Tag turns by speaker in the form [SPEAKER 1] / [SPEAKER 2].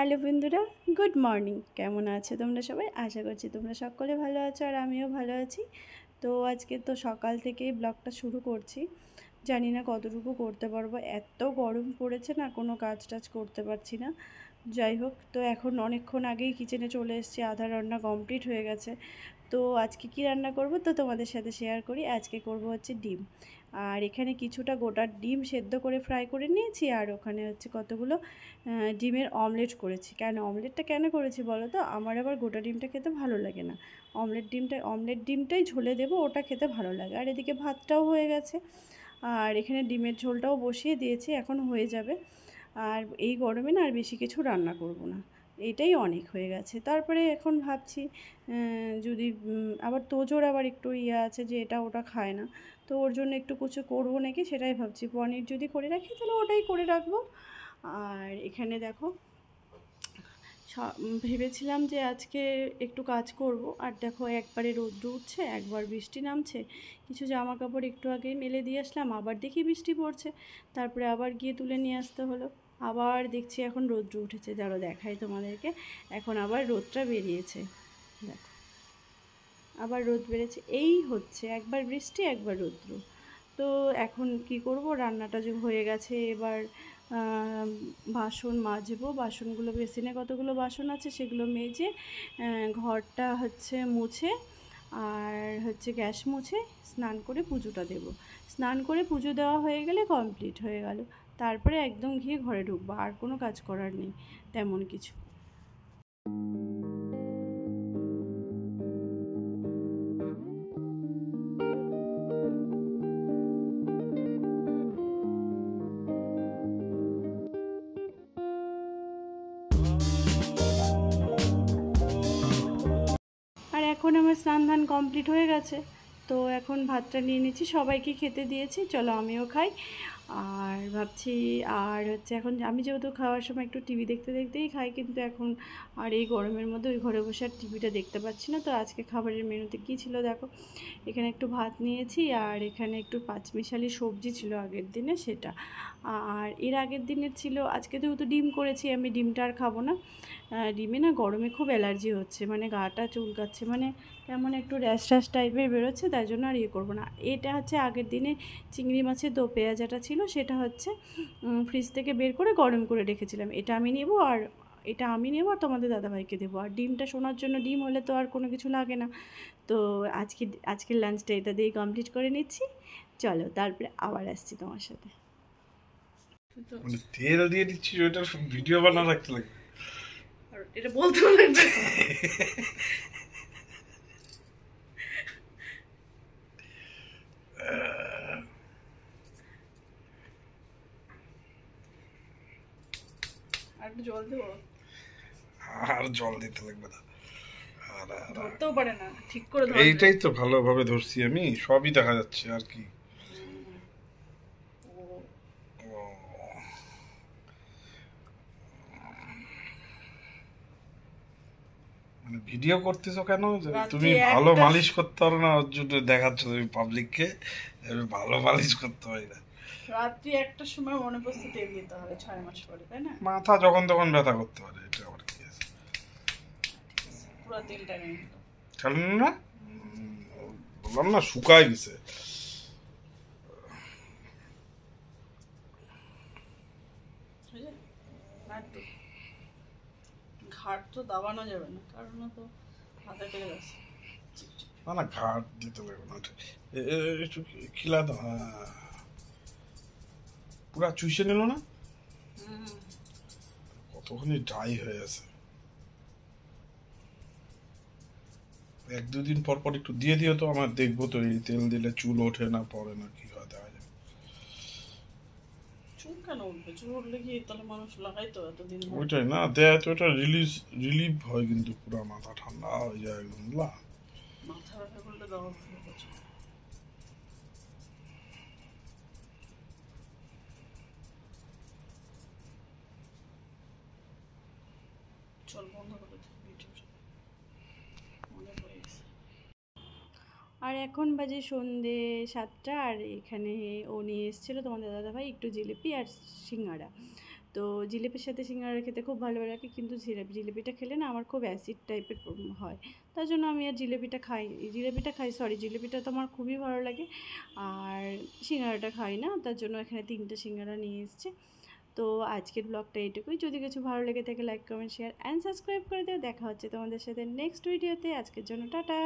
[SPEAKER 1] Hello বন্ধুরা, good morning. কেমন আছো তোমরা সবাই? আশা করছি তোমরা সকলে ভালো আছো আর আমিও ভালো আছি। তো আজকে তো সকাল থেকেই ব্লগটা শুরু করছি। জানি না কতটুকু করতে পারবো, এত গরম পড়েছে না, কোনো কাজ টাজ করতে পারছি না। যাই হোক, তো এখন অনেকক্ষণ আগেই কিচেনে চলে এসেছি, আধা রান্না কমপ্লিট হয়ে গেছে। তো আজকে কি রান্না করব তো তোমাদের সাথে শেয়ার করি। আজকে করব হচ্ছে ডিম, আর এখানে কিছুটা গোটা ডিম সেদ্ধ করে ফ্রাই করে নিয়েছি, আর ওখানে হচ্ছে কতগুলো ডিমের অমলেট করেছি। অমলেটটা কেন করেছি বলো তো? আমার আবার গোটা ডিমটা খেতে ভালো লাগে না। অমলেট ডিমটাই ঝোলে দেবো, ওটা খেতে ভালো লাগে। আর এদিকে ভাতটাও হয়ে গেছে, আর এখানে ডিমের ঝোলটাও বসিয়ে দিয়েছি, এখন হয়ে যাবে। আর এই গরমে না আর বেশি কিছু রান্না করব না, এটাই অনেক হয়ে গেছে। তারপরে এখন ভাবছি যদি আবার তোজোর আবার একটু ইয়ে আছে যে এটা ওটা খায় না, তো ওর জন্য একটু কিছু করবো নাকি সেটাই ভাবছি। পনির যদি করে রাখি তাহলে ওটাই করে রাখবো। আর এখানে দেখো, ভেবেছিলাম যে আজকে একটু কাজ করব, আর দেখো একবারে রৌদ্র উঠছে, একবার বৃষ্টি নামছে। কিছু জামা কাপড় একটু আগেই মেলে দিয়ে আসলাম, আবার দেখি বৃষ্টি পড়ছে, তারপরে আবার গিয়ে তুলে নিয়ে আসতে হলো। আবার দেখছি এখন রৌদ্র উঠেছে, যারা দেখাই তোমাদেরকে। এখন আবার রোদটা বেরিয়েছে, দেখো আবার রোদ বেড়েছে। এই হচ্ছে একবার বৃষ্টি একবার রৌদ্র। তো এখন কি করব, রান্নাটা যে হয়ে গেছে, এবার বাসন মাজবো। বাসনগুলো, বেসিনে কতগুলো বাসন আছে সেগুলো মেজে ঘরটা হচ্ছে মুছে, আর হচ্ছে গ্যাস মুছে স্নান করে পুজোটা দেব। স্নান করে পুজো দেওয়া হয়ে গেলে কমপ্লিট হয়ে গেল। তারপরে একদম গিয়ে ঘরে ঢুকবো, আর কোনো কাজ করার নেই তেমন কিছু। আর এখন আমার স্নান ধান কমপ্লিট হয়ে গেছে, তো এখন ভাতটা নিয়ে নিচ্ছি, সবাইকে খেতে দিয়েছি, চলো আমিও খাই। আর ভাবছি, আর হচ্ছে এখন আমি যেহেতু খাওয়ার সময় একটু টিভি দেখতে দেখতেই খাই, কিন্তু এখন আর এই গরমের মধ্যে ওই ঘরে বসে আর টিভিটা দেখতে পাচ্ছি না। তো আজকে খাবারের মেনুতে কী ছিল দেখো, এখানে একটু ভাত নিয়েছি, আর এখানে একটু পাঁচমিশালি সবজি ছিল আগের দিনে সেটা। আর এর আগের দিনের ছিল, আজকে যেহেতু ডিম করেছি, আমি ডিমটা আর খাবো না। ডিমে না গরমে খুব অ্যালার্জি হচ্ছে, মানে গাটা চুলকাচ্ছে, মানে কেমন একটু র্যাশ র্যাশ টাইপের বেরোচ্ছে, তাই জন্য আর ইয়ে করবো না। এটা হচ্ছে আগের দিনে চিংড়ি মাছের দো পেঁয়াজাটা ছিল, সেটা হচ্ছে ফ্রিজ থেকে বের করে গরম করে রেখেছিলাম। এটা আমি নেব, আর তোমাদের দাদাভাইকে দেবো। আর ডিমটা শোনার জন্য, ডিম হলে তো আর কোনো কিছু লাগে না। তো আজকের লাঞ্চটা এটা দিয়েই কমপ্লিট করে নিচ্ছি। চলো তারপরে আবার আসছি তোমার সাথে।
[SPEAKER 2] মানে তেল দিয়ে দিচ্ছিস, ওইটা ভিডিও বানা রাখতে লাগবে।
[SPEAKER 1] আর এটা বলতে লাগবে। আর একটু জল দেবো?
[SPEAKER 2] আর জল দিতে লাগবে না।
[SPEAKER 1] ধরতেও পারে না ঠিক করে।
[SPEAKER 2] এইটাই তো ভালোভাবে ধরছি আমি, সবই দেখা যাচ্ছে আর কি। মানে ভিডিও করতেছো কেন? তুমি ভালো মালিশ করতে পারো না, ওর জন্য দেখাচ্ছ তুমি পাবলিককে ভালো মালিশ করতে পারি না।
[SPEAKER 1] রাত্রি একটার সময় মনে পড়ছে তেল দিতে হবে 6 মাস পরে, তাই না?
[SPEAKER 2] মাথা যখন তখন ব্যথা করতে পারে, এটা আবার কি আছে?
[SPEAKER 1] পুরো তেলটা নিয়ে নিল
[SPEAKER 2] ছাড়লেন না, বললাম না শুকায় গেছে।
[SPEAKER 1] ঘাট তো দাবানো যাবে না, কারণ তো হাতে লেগে যাচ্ছে।
[SPEAKER 2] না না, ঘাট দিতে লাগবে না, একটু খিলা দাও। হ্যাঁ, পুরা চুষে নিল না, কতখানি ড্রাই হয়ে আছে। এক দুদিন পর পর একটু দিয়ে দিও তো, আমার দেখবো তো এই তেল দিলে চুল ওঠে না পড়ে না, কি হয় দেখা যাবে।
[SPEAKER 1] চুল কেন উঠবে? চুল উঠলে কি তাহলে মানুষ লাগাইতো এতদিন?
[SPEAKER 2] ওইটাই না দেয় তো, এটা রিলিফ হয়, কিন্তু পুরো মাথা ঠান্ডা হয়ে যায় একদম।
[SPEAKER 1] মাথা ব্যথা করলে দেওয়া চল বন্ধ করে ভিডিওটা, অনেক হয়ে গেছে। আর এখন বাজে সন্ধে 7টা, আর এখানে ও নিয়ে এসেছিলো তোমাদের দাদাভাই একটু জিলিপি আর সিঙ্গাড়া। তো জিলিপির সাথে সিঙ্গারা খেতে খুব ভালো লাগে, কিন্তু জিলিপিটা খেলে না আমার খুব অ্যাসিড টাইপের হয়, তার জন্য আমি আর জিলিপিটা তো আমার খুবই ভালো লাগে, আর সিঙ্গারাটা খাই না, তার জন্য এখানে 3টে সিঙ্গারা নিয়ে এসেছে। তো আজকের ব্লগটা এইটুকুই। যদি কিছু ভালো লেগে থাকে like comment share and subscribe করে দিও। দেখা হচ্ছে তোমাদের সাথে নেক্সট ভিডিওতে। আজকের জন্য টাটা।